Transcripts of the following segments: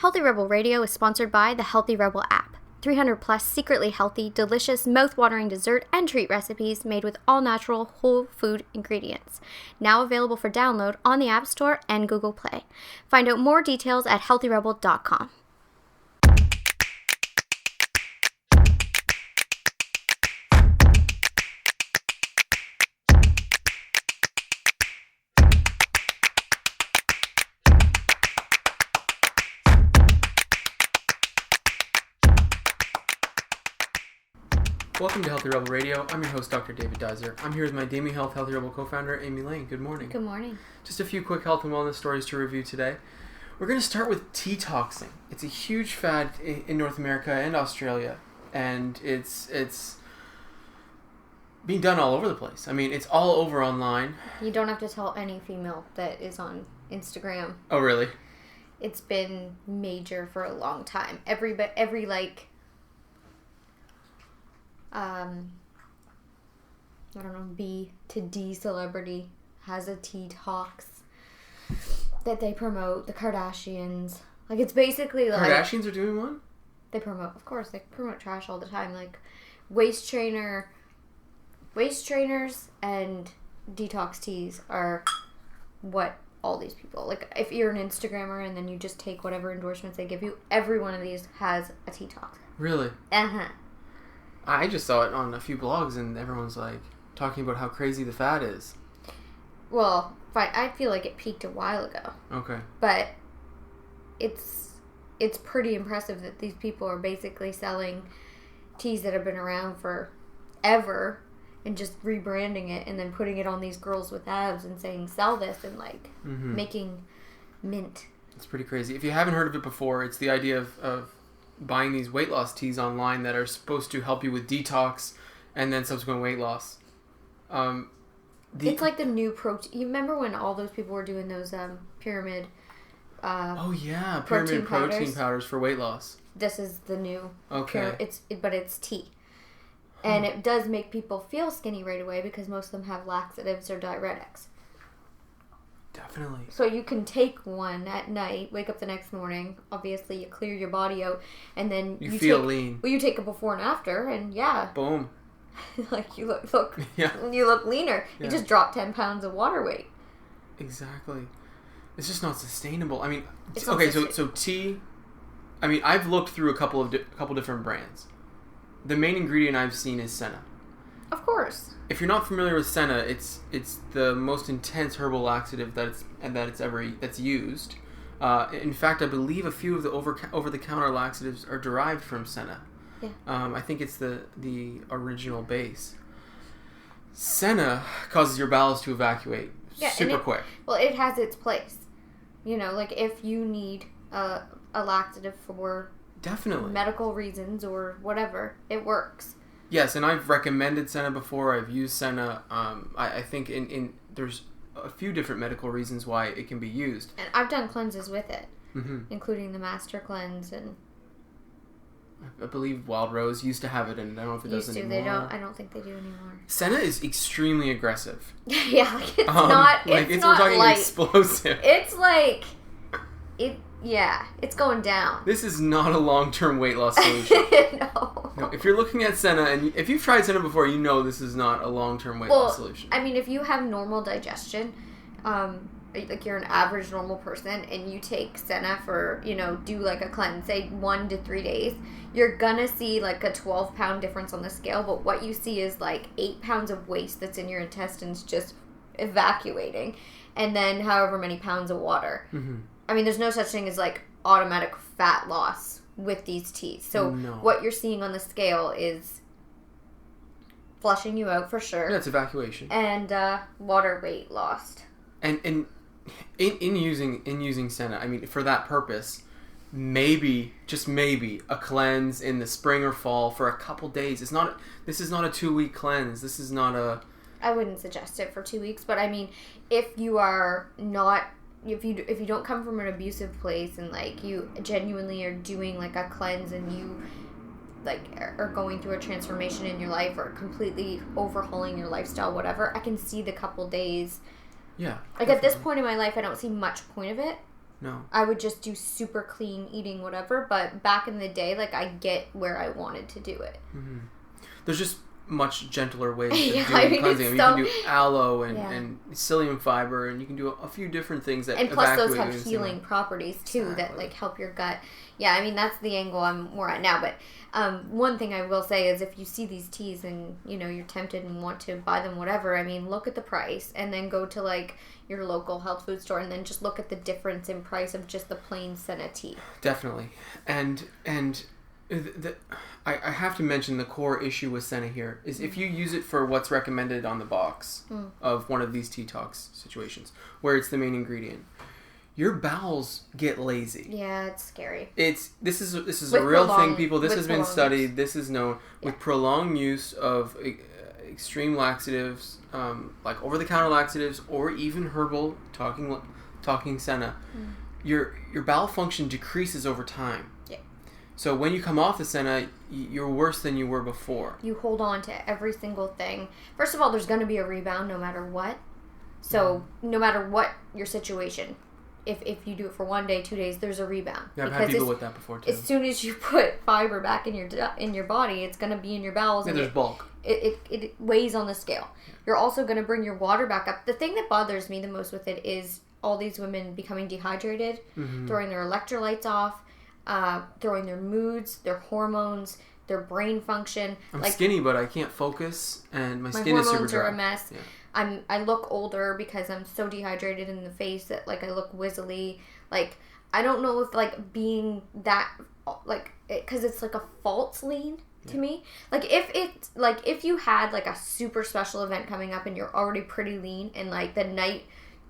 Healthy Rebel Radio is sponsored by the Healthy Rebel app. 300 plus secretly healthy, delicious, mouth-watering dessert and treat recipes made with all-natural, whole food ingredients. Now available for download on the App Store and Google Play. Find out more details at healthyrebel.com. Welcome to Healthy Rebel Radio. I'm your host, Dr. David Dizer. I'm here with my Damien Health Healthy Rebel co-founder, Amy Lane. Good morning. Good morning. Just a few quick health and wellness stories to review today. We're going to start with teatoxing. It's a huge fad in North America and Australia, and it's being done all over the place. I mean, it's all over online. You don't have to tell any female that is on Instagram. Oh, really? It's been major for a long time. Every I don't know, B to D celebrity has a teatox that they promote. The Kardashians. Like, it's basically like... Kardashians are doing one? They promote, of course, they promote trash all the time. Like, waist trainers and detox teas are what all these people... Like, if you're an Instagrammer and then you just take whatever endorsements they give you, every one of these has a teatox. Really? Uh-huh. I just saw it on a few blogs and everyone's like talking about how crazy the fad is. Well, fine. I feel like it peaked a while ago. Okay. But it's pretty impressive that these people are basically selling teas that have been around for ever and just rebranding it and then putting it on these girls with abs and saying sell this and like making mint. It's pretty crazy. If you haven't heard of it before, it's the idea of buying these weight loss teas online that are supposed to help you with detox and then subsequent weight loss. It's like the new protein. You remember when all those people were doing those pyramid? Pyramid protein powders for weight loss. This is the new. Okay. But it's tea, and it does make people feel skinny right away because most of them have laxatives or diuretics. Definitely. So you can take one at night, wake up the next morning. Obviously, you clear your body out, and then you feel lean. Well, you take a before and after, and yeah, boom. Like you look leaner. Yeah. You just drop 10 pounds of water weight. Exactly. It's just not sustainable. I mean, so tea. I mean, I've looked through a couple different brands. The main ingredient I've seen is senna. Of course. If you're not familiar with senna, it's the most intense herbal laxative that's used. In fact, I believe a few of the over-the-counter laxatives are derived from senna. Yeah. I think it's the original base. Senna causes your bowels to evacuate super quick. Well, it has its place. You know, like if you need a laxative for definitely medical reasons or whatever, it works. Yes, and I've recommended senna before. I've used senna. I think in there's a few different medical reasons why it can be used. And I've done cleanses with it, including the Master Cleanse and. I believe Wild Rose used to have it, and I don't know if it does anymore. They don't. I don't think they do anymore. Senna is extremely aggressive. Yeah, like it's not. It's not we're talking light. Explosive. It's like it. Yeah, it's going down. This is not a long-term weight loss solution. No. If you're looking at senna, and if you've tried senna before, you know this is not a long-term weight loss solution. I mean, if you have normal digestion, like you're an average normal person, and you take senna for, do like a cleanse, say 1 to 3 days, you're gonna see like a 12-pound difference on the scale, but what you see is like 8 pounds of waste that's in your intestines just evacuating, and then however many pounds of water. I mean, there's no such thing as like automatic fat loss with these teas. So what you're seeing on the scale is flushing you out for sure. Yeah, it's evacuation. And water weight lost. And in using senna, I mean, for that purpose, maybe, just maybe, a cleanse in the spring or fall for a couple days. This is not a 2-week cleanse. This is not a... I wouldn't suggest it for 2 weeks, but I mean, if you are not... If you don't come from an abusive place and like you genuinely are doing like a cleanse and you like are going through a transformation in your life or completely overhauling your lifestyle, whatever, I can see the couple days. Yeah. Like definitely. At this point in my life, I don't see much point of it. No. I would just do super clean eating, whatever. But back in the day, like, I get where I wanted to do it. Mm-hmm. There's just much gentler ways of Yeah, doing I mean, cleansing. it's You can do aloe and psyllium fiber, and you can do a few different things that and plus those have evacuate healing properties too that Exactly. like help your gut. Yeah, I mean that's the angle I'm more at now. But one thing I will say is if you see these teas and you know you're tempted and want to buy them, whatever. I mean, look at the price and then go to like your local health food store and then just look at the difference in price of just the plain senna tea. Definitely, and I have to mention the core issue with senna here is if you use it for what's recommended on the box of one of these Teatox situations where it's the main ingredient, your bowels get lazy. Yeah, it's scary. This is With a real prolonged- thing, people. This with has been prolonged studied. use. This is known with prolonged use of extreme laxatives, like over-the-counter laxatives, or even herbal talking senna. Your bowel function decreases over time. Yeah. So when you come off the senna, you're worse than you were before. You hold on to every single thing. First of all, there's going to be a rebound no matter what. So no matter what your situation, if you do it for 1 day, 2 days, there's a rebound. Yeah, I've had people with that before too. As soon as you put fiber back in your body, it's going to be in your bowels. Yeah, and there's bulk. It weighs on the scale. You're also going to bring your water back up. The thing that bothers me the most with it is all these women becoming dehydrated, throwing their electrolytes off, throwing their moods, their hormones, their brain function. I'm like, skinny, but I can't focus, and my my skin is super hormones dry. are a mess. Yeah. I look older because I'm so dehydrated in the face that like I look wizzly. Like I don't know if like being that like because it's like a false lean to me. Like if you had like a super special event coming up and you're already pretty lean and like the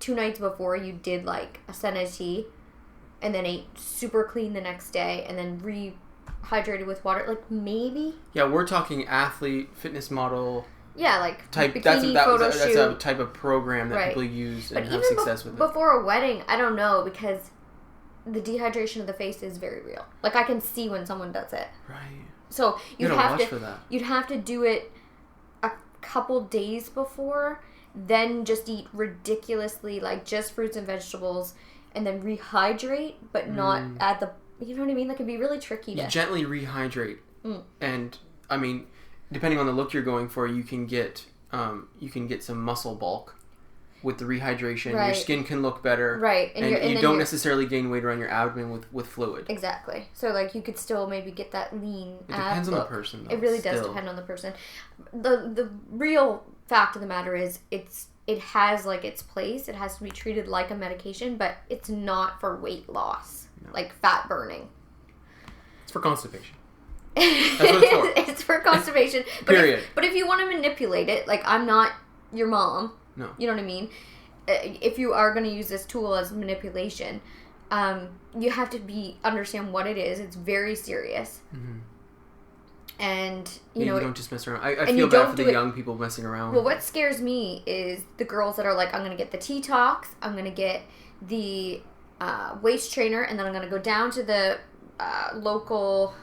2 nights before you did like a senna tea and then ate super clean the next day and then rehydrated with water, like maybe. Yeah, we're talking athlete, fitness model. Yeah, like Type bikini photo shoot. that's a type of program that Right. people use and But have even success with it. before a wedding, I don't know because the dehydration of the face is very real. Like I can see when someone does it. Right. So You gotta watch for that. you'd have to do it a couple days before, then just eat ridiculously like just fruits and vegetables, and then rehydrate, but not add the. You know what I mean? Like it'd be really tricky to You gently rehydrate, and I mean, depending on the look you're going for, you can get some muscle bulk with the rehydration. Your Right. skin can look better, Right, and and you then don't necessarily gain weight around your abdomen with fluid. Exactly. So like you could still maybe get that lean. It depends on the look. person, though, It really does still. depend on the person. The real fact of the matter is it has like its place. It has to be treated like a medication, but it's not for weight loss, like fat burning. It's for constipation. That's what it's for. It's for constipation. Period. But if you want to manipulate it, like I'm not your mom. No. You know what I mean? If you are going to use this tool as manipulation, you have to understand what it is. It's very serious. Mm-hmm. And, You know... don't just mess around. I and feel you bad don't for do the it- young people messing around. Well, what scares me is the girls that are like, I'm going to get the Teatox, I'm going to get the waist trainer, and then I'm going to go down to the local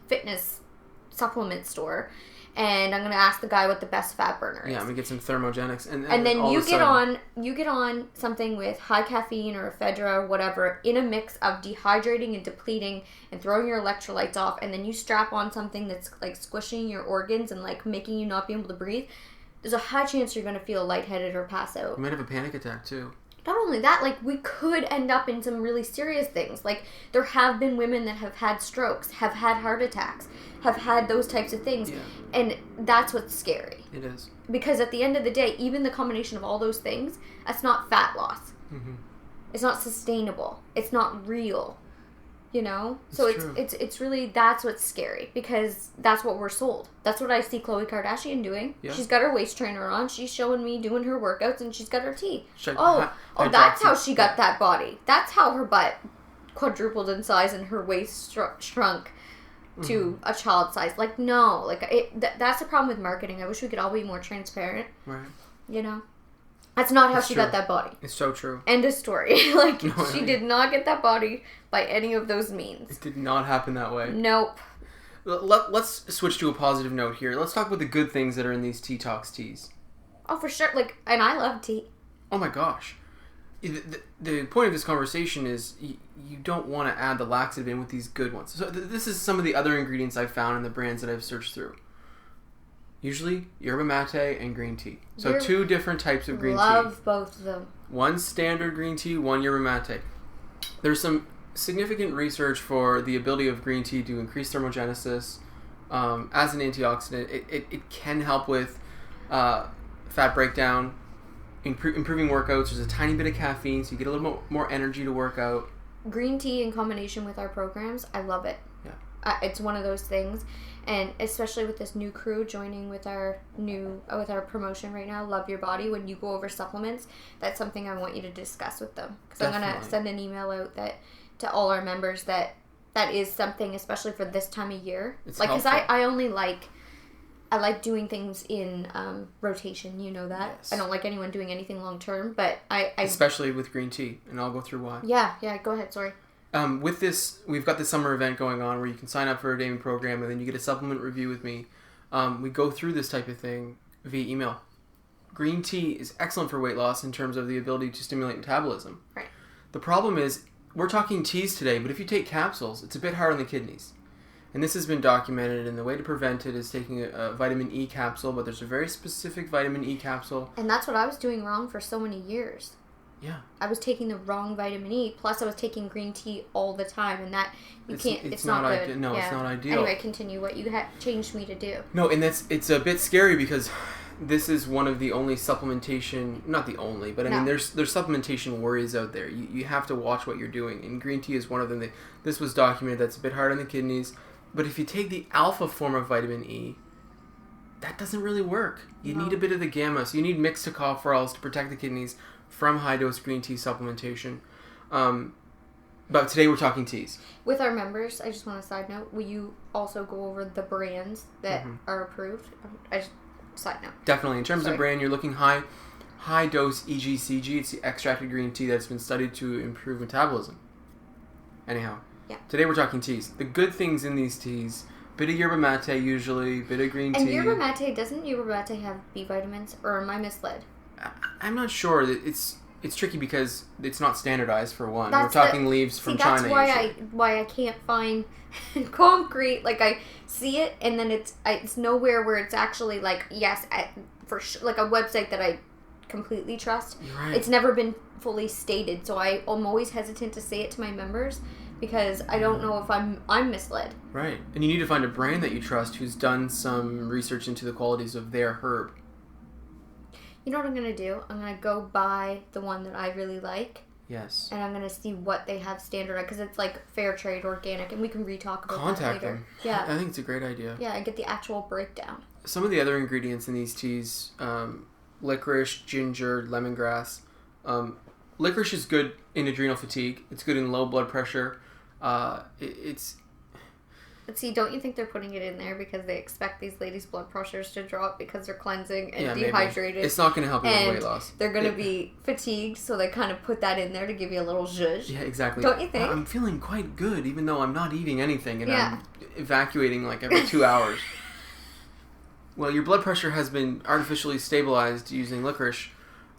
fitness supplement store, and I'm going to ask the guy what the best fat burner is. Yeah, I'm gonna get some thermogenics, and And then all you of a get sudden- on something with high caffeine or ephedra or whatever in a mix of dehydrating and depleting and throwing your electrolytes off, and then you strap on something that's like squishing your organs and like making you not be able to breathe. There's a high chance you're going to feel lightheaded or pass out. You might have a panic attack too. Not only that, like we could end up in some really serious things. Like there have been women that have had strokes, have had heart attacks, have had those types of things. Yeah. And that's what's scary. It is. Because at the end of the day, even the combination of all those things, that's not fat loss. Mm-hmm. It's not sustainable. It's not real. You know? So It's true. it's really, that's what's scary. Because that's what we're sold. That's what I see Khloe Kardashian doing. Yeah. She's got her waist trainer on. She's showing me doing her workouts, and she's got her tea. Check That's how she got that body. That's how her butt quadrupled in size and her waist shrunk to a child size. Like, no. Like, that's the problem with marketing. I wish we could all be more transparent. Right. You know? That's not how It's she true. got that body. It's so true. End of story. Like, No, she right. did not get that body by any of those means. It did not happen that way. Nope. Let's switch to a positive note here. Let's talk about the good things that are in these Teatox teas. Oh, for sure. Like, and I love tea. Oh my gosh. the point of this conversation is you don't want to add the laxative in with these good ones. So this is some of the other ingredients I've found in the brands that I've searched through. Usually yerba mate and green tea. So two different types of green tea. Love both of them. One standard green tea, one yerba mate. There's some significant research for the ability of green tea to increase thermogenesis as an antioxidant. It can help with fat breakdown, improving workouts. There's a tiny bit of caffeine, so you get a little more energy to work out. Green tea in combination with our programs, I love it. Yeah, it's one of those things, and especially with this new crew joining with our promotion right now, Love Your Body. When you go over supplements, that's something I want you to discuss with them, because I'm gonna send an email out to all our members that is something, especially for this time of year. It's like, because I like doing things in rotation, you know that. Yes. I don't like anyone doing anything long term, but I especially with green tea, and I'll go through why. Yeah, go ahead, sorry. With this, we've got this summer event going on where you can sign up for a daily program, and then you get a supplement review with me. We go through this type of thing via email. Green tea is excellent for weight loss in terms of the ability to stimulate metabolism. Right. The problem is, we're talking teas today, but if you take capsules, it's a bit hard on the kidneys. And this has been documented, and the way to prevent it is taking a vitamin E capsule, but there's a very specific vitamin E capsule. And that's what I was doing wrong for so many years. Yeah. I was taking the wrong vitamin E, plus I was taking green tea all the time, and that, it's not good. It's not ideal. Anyway, continue what you changed me to do. No, and it's a bit scary because this is one of the only supplementation, not the only, but I mean, there's supplementation worries out there. You have to watch what you're doing, and green tea is one of them. This was documented. That's a bit hard on the kidneys. But if you take the alpha form of vitamin E, that doesn't really work. You need a bit of the gamma. So you need mixed tocopherols to protect the kidneys from high-dose green tea supplementation. But today we're talking teas. With our members, I just want a side note, will you also go over the brands that are approved? Side note. Definitely. In terms of brand, you're looking high-dose EGCG. It's the extracted green tea that's been studied to improve metabolism. Anyhow. Yeah. Today we're talking teas. The good things in these teas, bit of yerba mate usually, bit of green tea. And yerba mate, doesn't yerba mate have B vitamins, or am I misled? I'm not sure. It's tricky because it's not standardized for one. We're talking leaves from China. That's why I can't find concrete. Like, I see it, and then it's nowhere where it's actually like, yes, for sure, like a website that I completely trust. Right. It's never been fully stated, so I'm always hesitant to say it to my members, because I don't know if I'm misled. Right. And you need to find a brand that you trust who's done some research into the qualities of their herb. You know what I'm going to do? I'm going to go buy the one that I really like. Yes. And I'm going to see what they have standardized, because it's like fair trade, organic, and we can re-talk about that later. Them. Yeah. I think it's a great idea. Yeah, I get the actual breakdown. Some of the other ingredients in these teas, licorice, ginger, lemongrass. Licorice is good in adrenal fatigue. It's good in low blood pressure. But see, don't you think they're putting it in there because they expect these ladies' blood pressures to drop because they're cleansing and dehydrated? Maybe. It's not going to help you with weight loss. They're going to be fatigued, so they kind of put that in there to give you a little zhuzh. Yeah, exactly. Don't you think? I'm feeling quite good, even though I'm not eating anything, and I'm evacuating like every 2 hours. Well, your blood pressure has been artificially stabilized using licorice.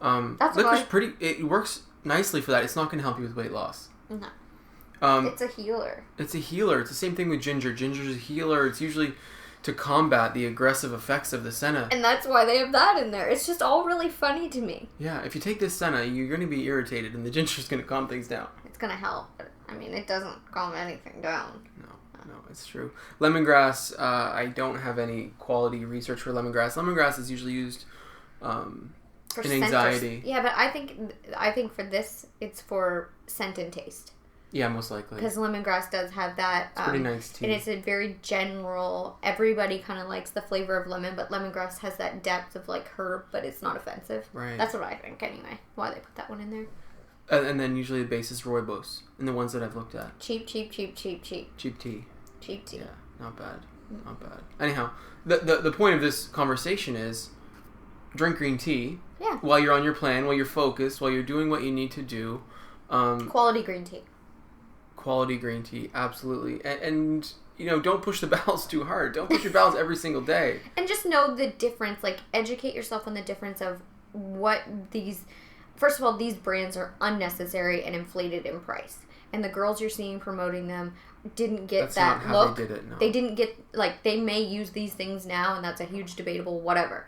Licorice it works nicely for that. It's not going to help you with weight loss. No. It's a healer. It's a healer. It's the same thing with ginger. Ginger's a healer. It's usually to combat the aggressive effects of the senna. And that's why they have that in there. It's just all really funny to me. Yeah, if you take this senna, you're going to be irritated, and the ginger's going to calm things down. It's going to help, but I mean, it doesn't calm anything down. No, it's true. Lemongrass, I don't have any quality research for lemongrass. Lemongrass is usually used in anxiety. Yeah, but I think for this, it's for scent and taste. Yeah, most likely. Because lemongrass does have that. It's pretty nice tea. And it's a very general, everybody kind of likes the flavor of lemon, but lemongrass has that depth of like herb, but it's not offensive. Right. That's what I think anyway, why they put that one in there. And then usually the base is rooibos, in the ones that I've looked at. Cheap tea. Cheap tea. Cheap tea. Yeah, not bad. Not bad. Anyhow, the point of this conversation is drink green tea. Yeah. While you're on your plan, while you're focused, while you're doing what you need to do. Quality green tea. Quality green tea, absolutely. And you know, don't push the bowels too hard. Don't push your bowels every single day. And just know the difference. Like, educate yourself on the difference of what these first of all, these brands are unnecessary and inflated in price. And the girls you're seeing promoting them didn't get That's that not how look. they did it, no. They didn't get, like, they may use these things now, and that's a huge debatable whatever.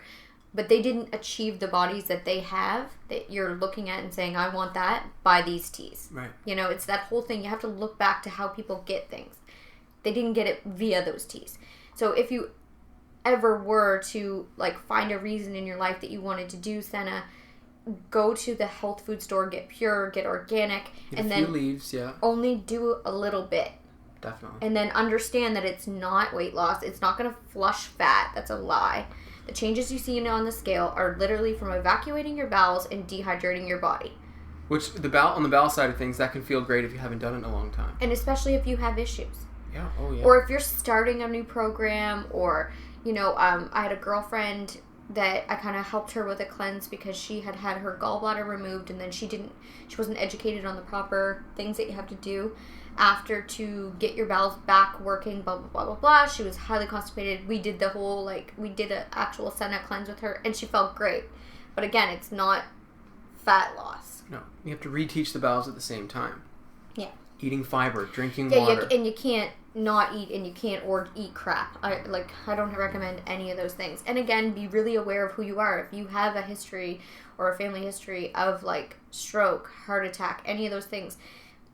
But they didn't achieve the bodies that they have, that you're looking at and saying, I want that, by these teas. Right. You know, it's that whole thing. You have to look back to how people get things. They didn't get it via those teas. So if you ever were to, like, find a reason in your life that you wanted to do Senna, go to the health food store, get pure, get organic, Get and a few then leaves, yeah. only do a little bit. Definitely. And then understand that it's not weight loss. It's not going to flush fat. That's a lie. The changes you see on the scale are literally from evacuating your bowels and dehydrating your body. Which, on the bowel side of things, that can feel great if you haven't done it in a long time. And especially if you have issues. Yeah, oh yeah. Or if you're starting a new program, or, you know, I had a girlfriend that I kind of helped her with a cleanse because she had her gallbladder removed, and then she wasn't educated on the proper things that you have to do after to get your bowels back working, blah, blah, blah, blah, blah. She was highly constipated. We did we did an actual Senna cleanse with her, and she felt great. But again, it's not fat loss. No, you have to reteach the bowels at the same time. Yeah. Eating fiber, drinking water. And you can't not eat, and you can't eat crap. I don't recommend any of those things. And again, be really aware of who you are. If you have a history or a family history of, like, stroke, heart attack, any of those things,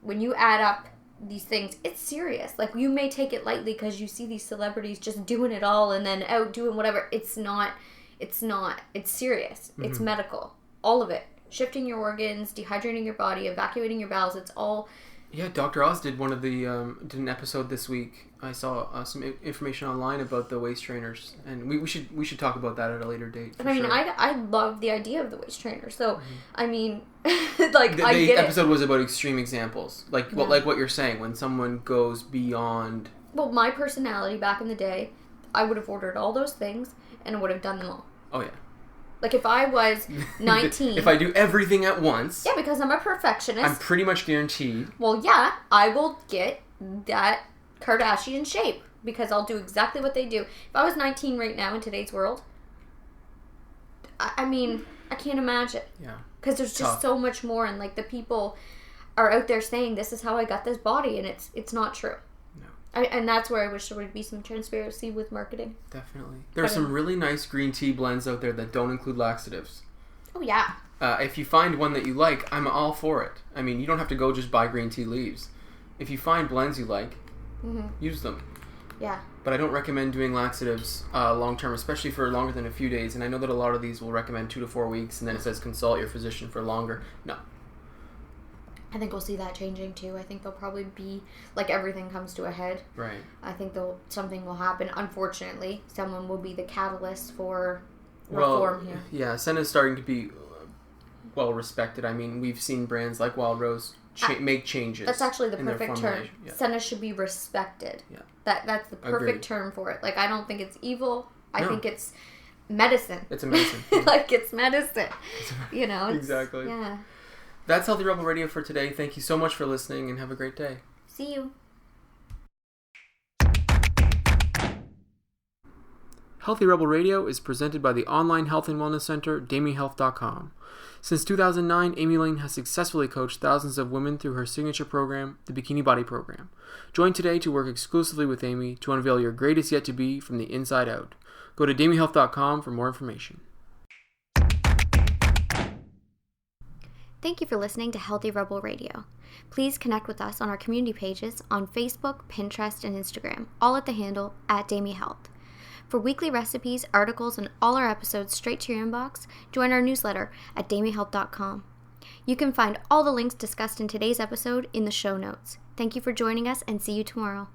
when you add up these things, it's serious. Like, you may take it lightly because you see these celebrities just doing it all and then out doing whatever. It's not. It's serious. Mm-hmm. It's medical. All of it. Shifting your organs, dehydrating your body, evacuating your bowels. It's all. Yeah, Dr. Oz did did an episode this week. I saw some information online about the waist trainers, and we should talk about that at a later date. And I mean, sure. I love the idea of the waist trainer. So, mm-hmm. I mean, the episode was about extreme examples, like what you're saying, when someone goes beyond. Well, my personality back in the day, I would have ordered all those things and would have done them all. Oh yeah. Like, if I was 19... If I do everything at once... Yeah, because I'm a perfectionist. I'm pretty much guaranteed. Well, yeah, I will get that Kardashian shape, because I'll do exactly what they do. If I was 19 right now in today's world, I mean, I can't imagine. Yeah. Because there's just so much more, and, like, the people are out there saying, this is how I got this body, and it's not true. And that's where I wish there would be some transparency with marketing. Definitely. There are some really nice green tea blends out there that don't include laxatives. Oh, yeah. If you find one that you like, I'm all for it. I mean, you don't have to go just buy green tea leaves. If you find blends you like, use them. Yeah. But I don't recommend doing laxatives long term, especially for longer than a few days. And I know that a lot of these will recommend 2 to 4 weeks, and then it says consult your physician for longer. No. I think we'll see that changing too. I think there'll probably be, like, everything comes to a head. Right. I think something will happen. Unfortunately, someone will be the catalyst for reform here. Yeah, Senna's starting to be well respected. I mean, we've seen brands like Wild Rose make changes. That's actually the perfect term. Yeah. Senna should be respected. Yeah. That's the perfect term for it. Like, I don't think it's evil. I think it's medicine. It's a medicine. Like, it's medicine. You know? Exactly. Yeah. That's Healthy Rebel Radio for today. Thank you so much for listening, and have a great day. See you. Healthy Rebel Radio is presented by the online health and wellness center, DamiHealth.com. Since 2009, Amy Lane has successfully coached thousands of women through her signature program, the Bikini Body Program. Join today to work exclusively with Amy to unveil your greatest yet to be from the inside out. Go to DamiHealth.com for more information. Thank you for listening to Healthy Rebel Radio. Please connect with us on our community pages on Facebook, Pinterest, and Instagram, all at the handle @DamiHealth. For weekly recipes, articles, and all our episodes straight to your inbox, join our newsletter at damihealth.com. You can find all the links discussed in today's episode in the show notes. Thank you for joining us, and see you tomorrow.